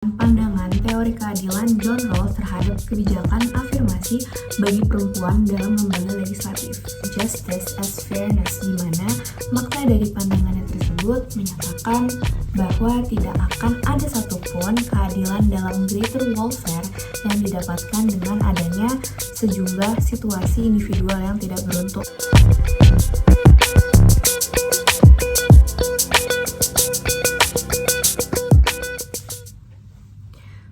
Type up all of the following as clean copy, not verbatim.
Pandangan teori keadilan John Rawls terhadap kebijakan afirmasi bagi perempuan dalam lembaga legislatif, Justice as Fairness, di mana makna dari pandangannya tersebut menyatakan bahwa tidak akan ada satupun keadilan dalam greater welfare yang didapatkan dengan adanya sejumlah situasi individual yang tidak beruntung.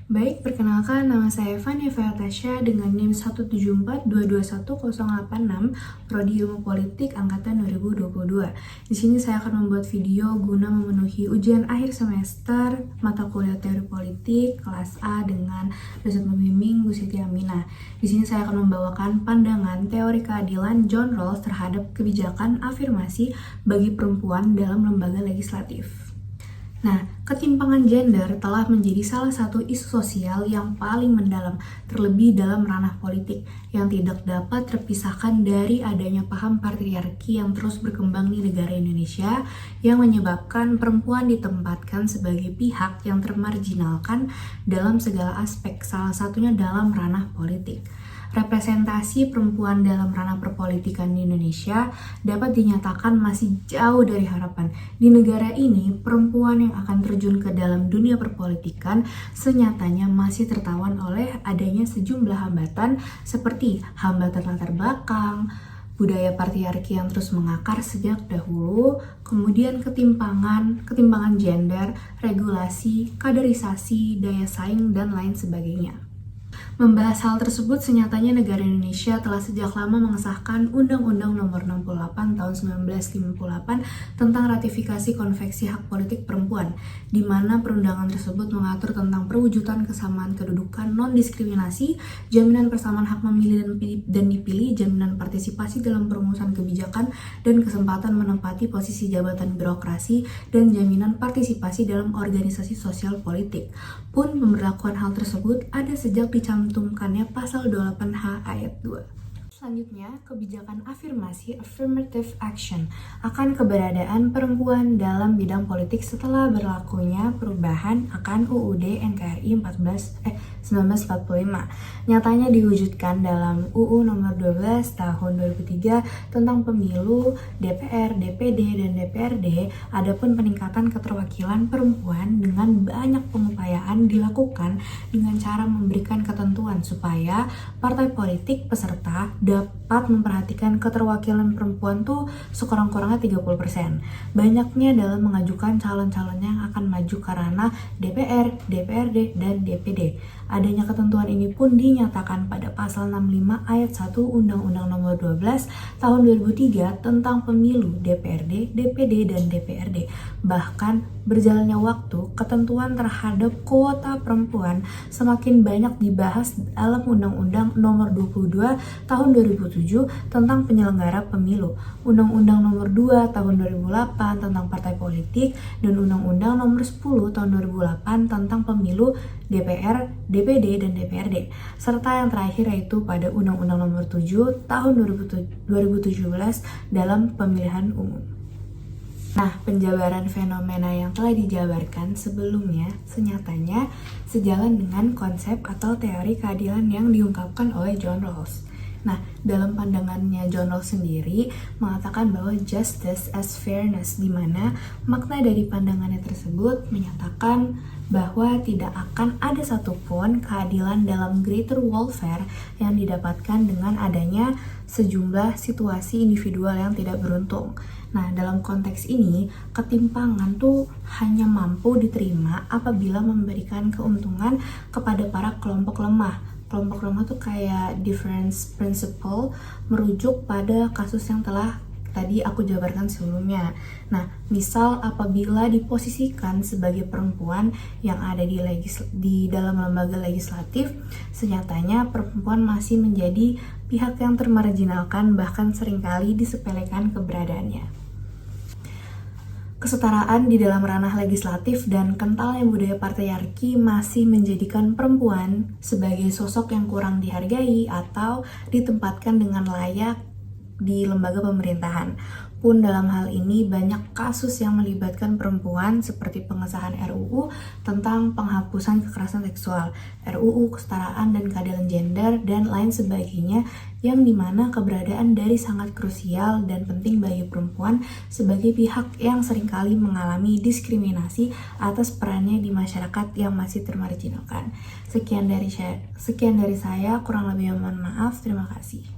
Baik, perkenalkan nama saya Fania Fayatasha dengan NIM 174221086 Prodi Ilmu Politik Angkatan 2022. Di sini saya akan membuat video guna memenuhi ujian akhir semester mata kuliah teori politik kelas A dengan dosen pembimbing Bu Siti Aminah. Di sini saya akan membawakan pandangan teori keadilan John Rawls terhadap kebijakan afirmasi bagi perempuan dalam lembaga legislatif. Nah, ketimpangan gender telah menjadi salah satu isu sosial yang paling mendalam, terlebih dalam ranah politik, yang tidak dapat terpisahkan dari adanya paham patriarki yang terus berkembang di negara Indonesia, yang menyebabkan perempuan ditempatkan sebagai pihak yang termarginalkan dalam segala aspek, salah satunya dalam ranah politik. Representasi perempuan dalam ranah perpolitikan di Indonesia dapat dinyatakan masih jauh dari harapan. Di negara ini, perempuan yang akan terjun ke dalam dunia perpolitikan senyatanya masih tertawan oleh adanya sejumlah hambatan seperti hambatan latar belakang, budaya patriarki yang terus mengakar sejak dahulu, kemudian ketimpangan gender, regulasi, kaderisasi, daya saing, dan lain sebagainya. Membahas hal tersebut, senyatanya negara Indonesia telah sejak lama mengesahkan Undang-Undang Nomor 68 Tahun 1958 tentang ratifikasi Konvensi Hak Politik Perempuan, di mana perundangan tersebut mengatur tentang perwujudan kesamaan kedudukan, non-diskriminasi, jaminan persamaan hak memilih dan dipilih, jaminan partisipasi dalam perumusan kebijakan dan kesempatan menempati posisi jabatan birokrasi, dan jaminan partisipasi dalam organisasi sosial politik. Pun pemberlakuan hal tersebut ada sejak dicantumkannya pasal 28H ayat 2. Selanjutnya, kebijakan afirmasi (affirmative action) akan keberadaan perempuan dalam bidang politik setelah berlakunya perubahan akan UUD NKRI 1945. Nyatanya diwujudkan dalam UU Nomor 12 Tahun 2003 tentang Pemilu, DPR, DPD, dan DPRD. Adapun peningkatan keterwakilan perempuan dengan banyak pengupayaan dilakukan dengan cara memberikan ketentuan supaya partai politik peserta dapat memperhatikan keterwakilan perempuan tuh sekurang-kurangnya 30%. Banyaknya dalam mengajukan calon-calon yang akan maju ke ranah DPR, DPRD, dan DPD. Adanya ketentuan ini pun dinyatakan pada pasal 65 ayat 1 Undang-Undang Nomor 12 Tahun 2003 tentang Pemilu, DPRD, DPD, dan DPRD. Bahkan berjalannya waktu, ketentuan terhadap kuota perempuan semakin banyak dibahas dalam Undang-Undang Nomor 22 Tahun 2007 tentang penyelenggara pemilu, Undang-Undang Nomor 2 Tahun 2008 tentang partai politik, dan Undang-Undang Nomor 10 Tahun 2008 tentang pemilu DPR, DPD, dan DPRD, serta yang terakhir yaitu pada Undang-Undang Nomor 7 Tahun 2017 dalam pemilihan umum. Nah, penjabaran fenomena yang telah dijabarkan sebelumnya senyatanya sejalan dengan konsep atau teori keadilan yang diungkapkan oleh John Rawls. Nah, dalam pandangannya John Rawls sendiri mengatakan bahwa justice as fairness, di mana makna dari pandangannya tersebut menyatakan bahwa tidak akan ada satupun keadilan dalam greater welfare yang didapatkan dengan adanya sejumlah situasi individual yang tidak beruntung. Nah, dalam konteks ini, ketimpangan tuh hanya mampu diterima apabila memberikan keuntungan kepada para kelompok lemah. Kelompok lemah tuh kayak difference principle, merujuk pada kasus yang telah tadi aku jabarkan sebelumnya. Nah, misal apabila diposisikan sebagai perempuan yang ada di dalam lembaga legislatif, senyatanya perempuan masih menjadi pihak yang termarginalkan, bahkan seringkali disepelekan keberadaannya. Kesetaraan di dalam ranah legislatif dan kentalnya budaya patriarki masih menjadikan perempuan sebagai sosok yang kurang dihargai atau ditempatkan dengan layak di lembaga pemerintahan. pun dalam hal ini banyak kasus yang melibatkan perempuan seperti pengesahan RUU tentang penghapusan kekerasan seksual, RUU kesetaraan dan keadilan gender, dan lain sebagainya, yang dimana keberadaan dari sangat krusial dan penting bagi perempuan sebagai pihak yang seringkali mengalami diskriminasi atas perannya di masyarakat yang masih termarginalkan. Sekian dari saya, kurang lebih mohon maaf, terima kasih.